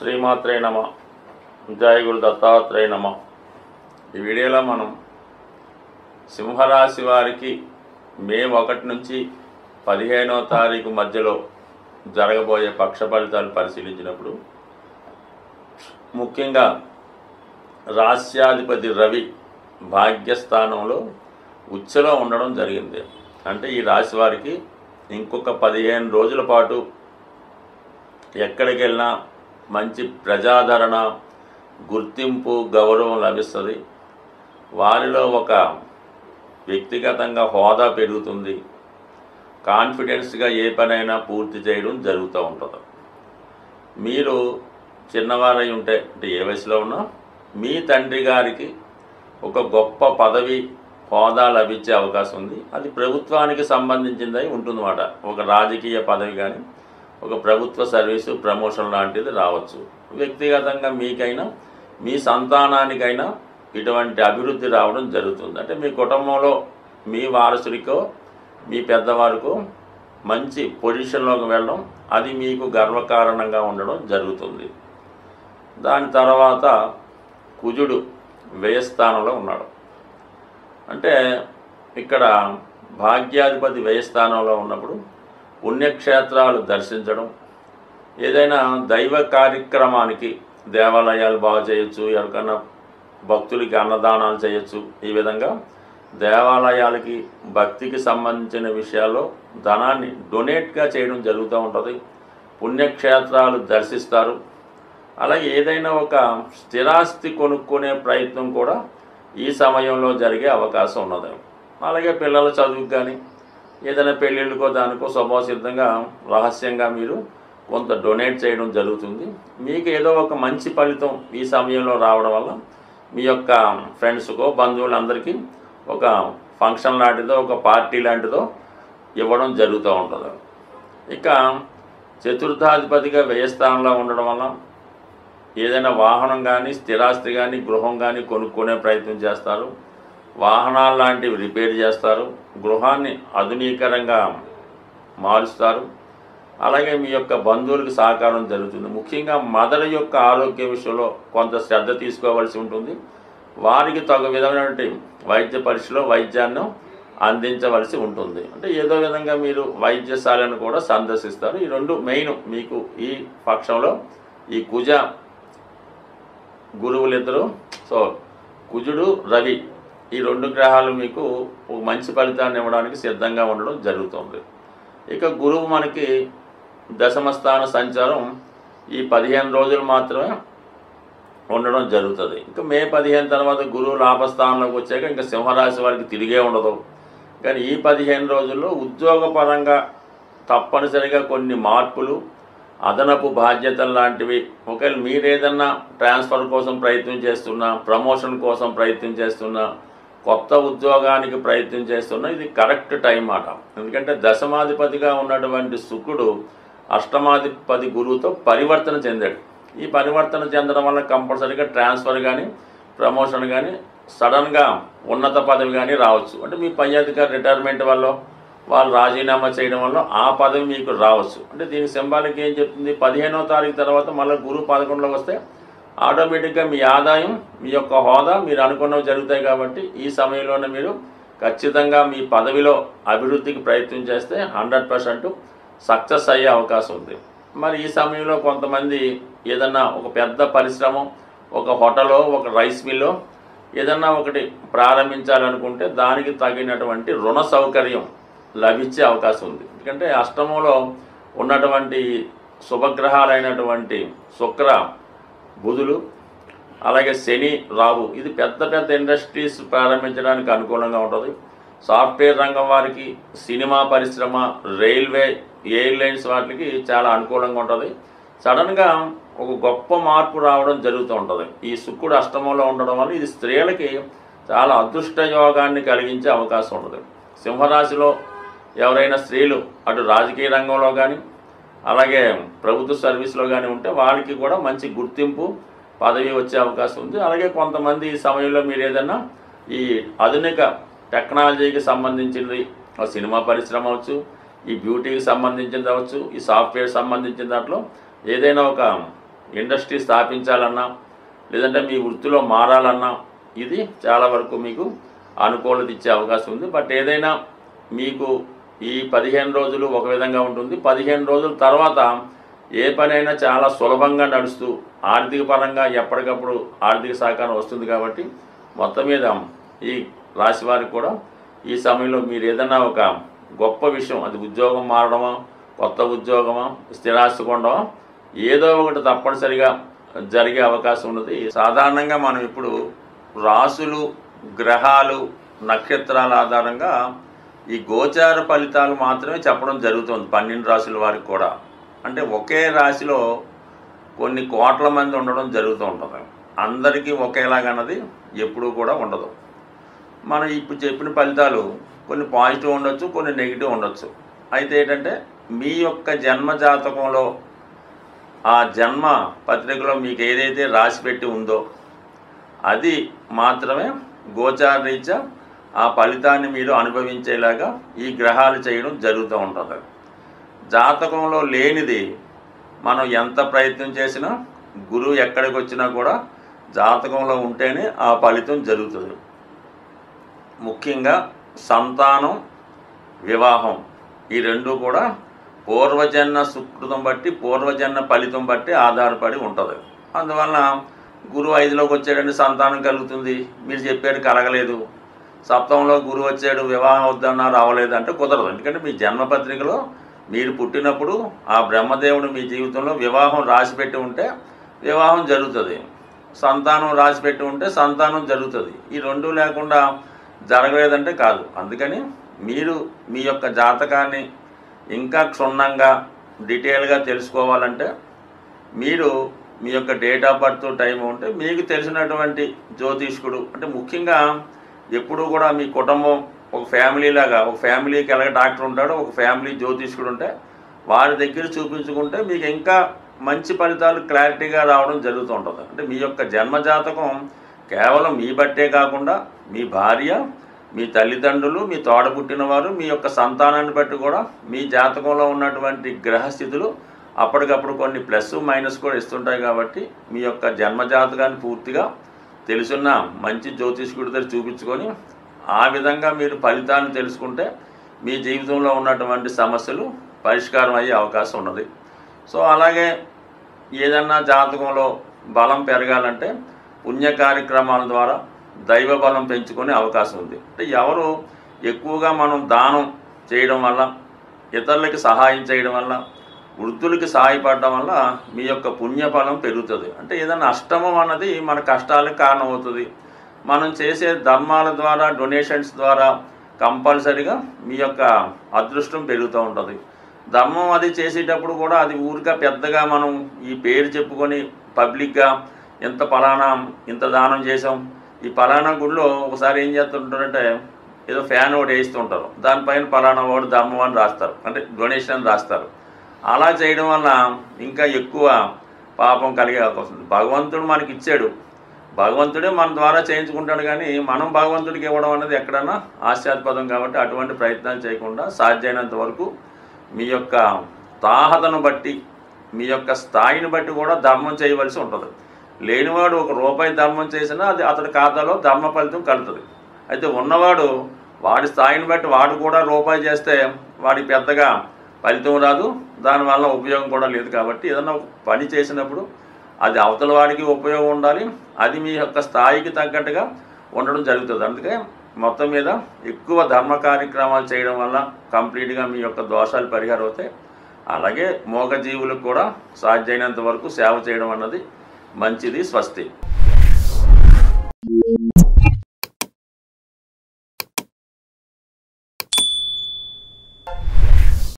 శ్రీమాత్రే నమ. జయ గురు దత్తాత్రేయ నమ. ఈ వీడియోలో మనం సింహరాశి వారికి మే 1 నుంచి 15వ తారీఖు మధ్యలో జరగబోయే పక్ష ఫలితాలు పరిశీలించినప్పుడు ముఖ్యంగా రాశ్యాధిపతి రవి భాగ్యస్థానంలో ఉచ్చలో ఉండడం జరిగింది. అంటే ఈ రాశి వారికి ఇంకొక 15 రోజుల పాటు ఎక్కడికి వెళ్ళినా మంచి ప్రజాదరణ, గుర్తింపు, గౌరవం లభిస్తుంది. వారిలో ఒక వ్యక్తిగతంగా హోదా పెరుగుతుంది. కాన్ఫిడెన్స్గా ఏ పనైనా పూర్తి చేయడం జరుగుతూ ఉంటుంది. మీరు చిన్నవారై ఉంటే అంటే ఏ వయసులో ఉన్నా మీ తండ్రి గారికి ఒక గొప్ప పదవి, హోదా లభించే అవకాశం ఉంది. అది ప్రభుత్వానికి సంబంధించిందై ఉంటుందన్నమాట. ఒక రాజకీయ పదవి కానీ ఒక ప్రభుత్వ సర్వీసు, ప్రమోషన్ లాంటిది రావచ్చు. వ్యక్తిగతంగా మీకైనా మీ సంతానానికైనా ఇటువంటి అభివృద్ధి రావడం జరుగుతుంది. అంటే మీ కుటుంబంలో మీ వారసుడికో మీ పెద్దవారికో మంచి పొజిషన్లోకి వెళ్ళడం, అది మీకు గర్వకారణంగా ఉండడం జరుగుతుంది. దాని తర్వాత కుజుడు వ్యయస్థానంలో ఉన్నాడు. అంటే ఇక్కడ భాగ్యాధిపతి వ్యయస్థానంలో ఉన్నప్పుడు పుణ్యక్షేత్రాలు దర్శించడం, ఏదైనా దైవ కార్యక్రమానికి దేవాలయాలు బాగు చేయొచ్చు, ఎవరికైనా భక్తులకి అన్నదానాలు చేయొచ్చు. ఈ విధంగా దేవాలయాలకి, భక్తికి సంబంధించిన విషయాల్లో ధనాన్ని డొనేట్గా చేయడం జరుగుతూ ఉంటుంది. పుణ్యక్షేత్రాలు దర్శిస్తారు. అలాగే ఏదైనా ఒక స్థిరాస్తి కొనుక్కునే ప్రయత్నం కూడా ఈ సమయంలో జరిగే అవకాశం ఉన్నది. అలాగే పిల్లల చదువుకు కానీ ఏదైనా పెళ్ళిళ్ళకో దానికో స్వభావసిద్ధంగా రహస్యంగా మీరు కొంత డొనేట్ చేయడం జరుగుతుంది. మీకు ఏదో ఒక మంచి ఫలితం ఈ సమయంలో రావడం వల్ల మీ యొక్క ఫ్రెండ్స్కో బంధువులందరికీ ఒక ఫంక్షన్ లాంటిదో, ఒక పార్టీ లాంటిదో ఇవ్వడం జరుగుతూ ఉంటుంది. ఇక చతుర్థాధిపతిగా వ్యయస్థానంలో ఉండడం వల్ల ఏదైనా వాహనం కానీ, స్థిరాస్తి కానీ, గృహం కానీ కొనుక్కునే ప్రయత్నం చేస్తారు. వాహనాలు లాంటివి రిపేర్ చేస్తారు. గృహాన్ని ఆధునీకరంగా మారుస్తారు. అలాగే మీ యొక్క బంధువులకు సహకారం జరుగుతుంది. ముఖ్యంగా మదర్ యొక్క ఆరోగ్య విషయంలో కొంత శ్రద్ధ తీసుకోవాల్సి ఉంటుంది. వారికి తగు విధమైనటువంటి వైద్య పరీక్షలో వైద్యాన్ని అందించవలసి ఉంటుంది. అంటే ఏదో విధంగా మీరు వైద్యశాలను కూడా సందర్శిస్తారు. ఈ రెండు మెయిన్ మీకు ఈ పక్షంలో ఈ కుజ గురువులిద్దరూ, సో కుజుడు, రవి, ఈ 2 గ్రహాలు మీకు ఒక మంచి ఫలితాన్ని ఇవ్వడానికి సిద్ధంగా ఉండడం జరుగుతుంది. ఇక గురువు మనకి దశమస్థాన సంచారం ఈ 15 రోజులు మాత్రమే ఉండడం జరుగుతుంది. ఇంకా మే 15 తర్వాత గురువు లాభస్థానంలోకి వచ్చాక ఇంకా సింహరాశి వారికి తిరిగే ఉండదు. కానీ ఈ 15 రోజుల్లో ఉద్యోగపరంగా తప్పనిసరిగా కొన్ని మార్పులు, అదనపు బాధ్యతలు లాంటివి, ఒకవేళ మీరేదన్నా ట్రాన్స్ఫర్ కోసం ప్రయత్నం చేస్తున్నా, ప్రమోషన్ కోసం ప్రయత్నం చేస్తున్నా, కొత్త ఉద్యోగానికి ప్రయత్నం చేస్తున్నా, ఇది కరెక్ట్ టైం మాట. ఎందుకంటే దశమాధిపతిగా ఉన్నటువంటి శుక్రుడు అష్టమాధిపతి గురువుతో పరివర్తన చెందాడు. ఈ పరివర్తన చెందడం వల్ల కంపల్సరీగా ట్రాన్స్ఫర్ కానీ, ప్రమోషన్ కానీ, సడన్గా ఉన్నత పదవి కానీ రావచ్చు. అంటే మీ పై అధికారి రిటైర్మెంట్ వల్ల, వాళ్ళు రాజీనామా చేయడం వల్ల ఆ పదవి మీకు రావచ్చు. అంటే దీనికి సింబాలిక్ ఏం చెప్తుంది, 15వ తారీఖు తర్వాత మళ్ళీ గురువు 11లోకి వస్తే ఆటోమేటిక్గా మీ ఆదాయం, మీ యొక్క హోదా మీరు అనుకున్నవి జరుగుతాయి. కాబట్టి ఈ సమయంలోనే మీరు ఖచ్చితంగా మీ పదవిలో అభివృద్ధికి ప్రయత్నం చేస్తే 100% సక్సెస్ అయ్యే అవకాశం ఉంది. మరి ఈ సమయంలో కొంతమంది ఏదన్నా ఒక పెద్ద పరిశ్రమ, ఒక హోటలో, ఒక రైస్ మిల్లో ఏదన్నా ఒకటి ప్రారంభించాలనుకుంటే దానికి తగినటువంటి రుణ సౌకర్యం లభించే అవకాశం ఉంది. ఎందుకంటే అష్టమంలో ఉన్నటువంటి శుభగ్రహాలైనటువంటి శుక్ర, బుధులు, అలాగే శని, రాహు, ఇది పెద్ద పెద్ద ఇండస్ట్రీస్ ప్రారంభించడానికి అనుకూలంగా ఉంటుంది. సాఫ్ట్వేర్ రంగం వారికి, సినిమా పరిశ్రమ, రైల్వే, ఎయిర్లైన్స్ వాటికి చాలా అనుకూలంగా ఉంటుంది. సడన్గా ఒక గొప్ప మార్పు రావడం జరుగుతూ ఉంటుంది. ఈ శుక్రుడు అష్టమంలో ఉండడం వల్ల ఇది స్త్రీలకి చాలా అదృష్ట యోగాన్ని కలిగించే అవకాశం ఉంటుంది. సింహరాశిలో ఎవరైనా స్త్రీలు అటు రాజకీయ రంగంలో కానీ, అలాగే ప్రభుత్వ సర్వీస్లో కానీ ఉంటే వాళ్ళకి కూడా మంచి గుర్తింపు, పదవి వచ్చే అవకాశం ఉంది. అలాగే కొంతమంది ఈ సమయంలో మీరు ఏదైనా ఈ ఆధునిక టెక్నాలజీకి సంబంధించినది, సినిమా పరిశ్రమ అవచ్చు, ఈ బ్యూటీకి సంబంధించింది అవ్వచ్చు, ఈ సాఫ్ట్వేర్ సంబంధించిన దాంట్లో ఏదైనా ఒక ఇండస్ట్రీ స్థాపించాలన్నా లేదంటే మీ వృత్తిలో మారాలన్నా ఇది చాలా వరకు మీకు అనుకూలత ఇచ్చే అవకాశం ఉంది. బట్ ఏదైనా మీకు ఈ 15 రోజులు ఒక విధంగా ఉంటుంది. 15 రోజుల తర్వాత ఏ పనైనా చాలా సులభంగా నడుస్తూ ఆర్థిక పరంగా ఎప్పటికప్పుడు ఆర్థిక సహకారం వస్తుంది. కాబట్టి మొత్తం మీద ఈ రాశి వారికి కూడా ఈ సమయంలో మీరు ఏదైనా ఒక గొప్ప విషయం, అది ఉద్యోగం మారడమా, కొత్త ఉద్యోగమా, స్థిరాస్తి కొనడమా, ఏదో ఒకటి తప్పనిసరిగా జరిగే అవకాశం ఉన్నది. సాధారణంగా మనం ఇప్పుడు రాసులు, గ్రహాలు, నక్షత్రాల ఆధారంగా ఈ గోచార ఫలితాలు మాత్రమే చెప్పడం జరుగుతుంది 12 రాశుల వారికి కూడా. అంటే ఒకే రాశిలో కొన్ని కోట్ల మంది ఉండడం జరుగుతూ ఉంటుంది. అందరికీ ఒకేలాగన్నది ఎప్పుడూ కూడా ఉండదు. మనం ఇప్పుడు చెప్పిన ఫలితాలు కొన్ని పాజిటివ్ ఉండొచ్చు, కొన్ని నెగిటివ్ ఉండొచ్చు. అయితే ఏంటంటే మీ యొక్క జన్మ జాతకంలో ఆ జన్మ పత్రికలో మీకు ఏదైతే రాసి పెట్టి ఉందో అది మాత్రమే గోచార రీత్యా ఆ ఫలితాన్ని మీరు అనుభవించేలాగా ఈ గ్రహాలు చేయడం జరుగుతూ ఉంటుంది. జాతకంలో లేనిది మనం ఎంత ప్రయత్నం చేసినా, గురువు ఎక్కడికి వచ్చినా కూడా జాతకంలో ఉంటేనే ఆ ఫలితం జరుగుతుంది. ముఖ్యంగా సంతానం, వివాహం, ఈ రెండు కూడా పూర్వజన్మ సుకృతం బట్టి, పూర్వజన్మ ఫలితం బట్టి ఆధారపడి ఉంటుంది. అందువలన గురువు 5లోకి వచ్చాడంటే సంతానం కలుగుతుంది, మీరు చెప్పాడు కలగలేదు. సప్తమంలో గురువు వచ్చాడు, వివాహం వద్దన్నారు, అవ్వలేదు అంటే కుదరదు. ఎందుకంటే మీ జన్మపత్రికలో మీరు పుట్టినప్పుడు ఆ బ్రహ్మదేవుడు మీ జీవితంలో వివాహం రాసిపెట్టి ఉంటే వివాహం జరుగుతుంది, సంతానం రాసిపెట్టి ఉంటే సంతానం జరుగుతుంది. ఈ రెండు లేకుండా జరగలేదంటే కాదు. అందుకని మీరు మీ యొక్క జాతకాన్ని ఇంకా క్షుణ్ణంగా డీటెయిల్గా తెలుసుకోవాలంటే మీరు మీ యొక్క డేట్ ఆఫ్ బర్త్ టైం ఉంటే మీకు తెలిసినటువంటి జ్యోతిష్కుడు, అంటే ముఖ్యంగా ఎప్పుడు కూడా మీ కుటుంబం ఒక ఫ్యామిలీ లాగా, ఒక ఫ్యామిలీకి ఎలాగ డాక్టర్ ఉంటాడో ఒక ఫ్యామిలీ జ్యోతిష్కుడు ఉంటే వారి దగ్గర చూపించుకుంటే మీకు ఇంకా మంచి ఫలితాలు క్లారిటీగా రావడం జరుగుతూ ఉంటుంది. అంటే మీ యొక్క జన్మజాతకం కేవలం మీ బట్టే కాకుండా మీ భార్య, మీ తల్లిదండ్రులు, మీ తోడబుట్టిన వారు, మీ యొక్క సంతానాన్ని బట్టి కూడా మీ జాతకంలో ఉన్నటువంటి గ్రహస్థితులు అప్పటికప్పుడు కొన్ని ప్లస్ మైనస్ కూడా ఇస్తుంటాయి. కాబట్టి మీ యొక్క జన్మజాతకాన్ని పూర్తిగా తెలుసున్న మంచి జ్యోతిష్కుడి దగ్గర చూపించుకొని ఆ విధంగా మీరు ఫలితాన్ని తెలుసుకుంటే మీ జీవితంలో ఉన్నటువంటి సమస్యలు పరిష్కారం అయ్యే అవకాశం ఉన్నది. సో అలాగే ఏదన్నా జాతకంలో బలం పెరగాలంటే పుణ్య కార్యక్రమాల ద్వారా దైవ బలం పెంచుకునే అవకాశం ఉంది. అంటే ఎవరు ఎక్కువగా మనం దానం చేయడం వల్ల, ఇతరులకి సహాయం చేయడం వల్ల, వృద్ధులకి సహాయపడడం వల్ల మీ యొక్క పుణ్యఫలం పెరుగుతుంది. అంటే ఏదైనా అష్టమం అన్నది మన కష్టాలకు కారణమవుతుంది. మనం చేసే ధర్మాల ద్వారా, డొనేషన్స్ ద్వారా కంపల్సరీగా మీ యొక్క అదృష్టం పెరుగుతూ ఉంటుంది. ధర్మం అది చేసేటప్పుడు కూడా అది ఊరిగా పెద్దగా మనం ఈ పేరు చెప్పుకొని పబ్లిక్గా ఇంత దానం చేసాం, ఈ పలానా గుడిలో ఒకసారి ఏం చేస్తుంటారంటే ఏదో ఫ్యాన్ ఒకటి వేస్తుంటారు, దానిపైన పలానా వాడు ధర్మం అని రాస్తారు, అంటే డొనేషన్ అని రాస్తారు. అలా చేయడం వల్ల ఇంకా ఎక్కువ పాపం కలిగే అవకాశం ఉంది. భగవంతుడు మనకి ఇచ్చాడు, భగవంతుడే మన ద్వారా చేయించుకుంటాడు, కానీ మనం భగవంతుడికి ఇవ్వడం అనేది ఎక్కడన్నా ఆశ్చర్యపదం. కాబట్టి అటువంటి ప్రయత్నాలు చేయకుండా సాధ్యమైనంత వరకు మీ యొక్క తాహతను బట్టి, మీ యొక్క స్థాయిని బట్టి కూడా ధర్మం చేయవలసి ఉంటుంది. లేనివాడు ₹1 ధర్మం చేసినా అది అతడి ఖాతాలో ధర్మ ఫలితం కలుగుతుంది. అయితే ఉన్నవాడు వాడి స్థాయిని బట్టి వాడు కూడా ₹1 చేస్తే వాడికి పెద్దగా ఫలితం రాదు, దానివల్ల ఉపయోగం కూడా లేదు. కాబట్టి ఏదన్నా పని చేసినప్పుడు అది అవతల వాడికి ఉపయోగం ఉండాలి, అది మీ యొక్క స్థాయికి తగ్గట్టుగా ఉండడం జరుగుతుంది. అందుకే మొత్తం మీద ఎక్కువ ధర్మ కార్యక్రమాలు చేయడం వల్ల కంప్లీట్గా మీ యొక్క దోషాలు పరిహారం అవుతాయి. అలాగే మూగజీవులకు కూడా సాధ్యమైనంత వరకు సేవ చేయడం అన్నది మంచిది. స్వస్తి.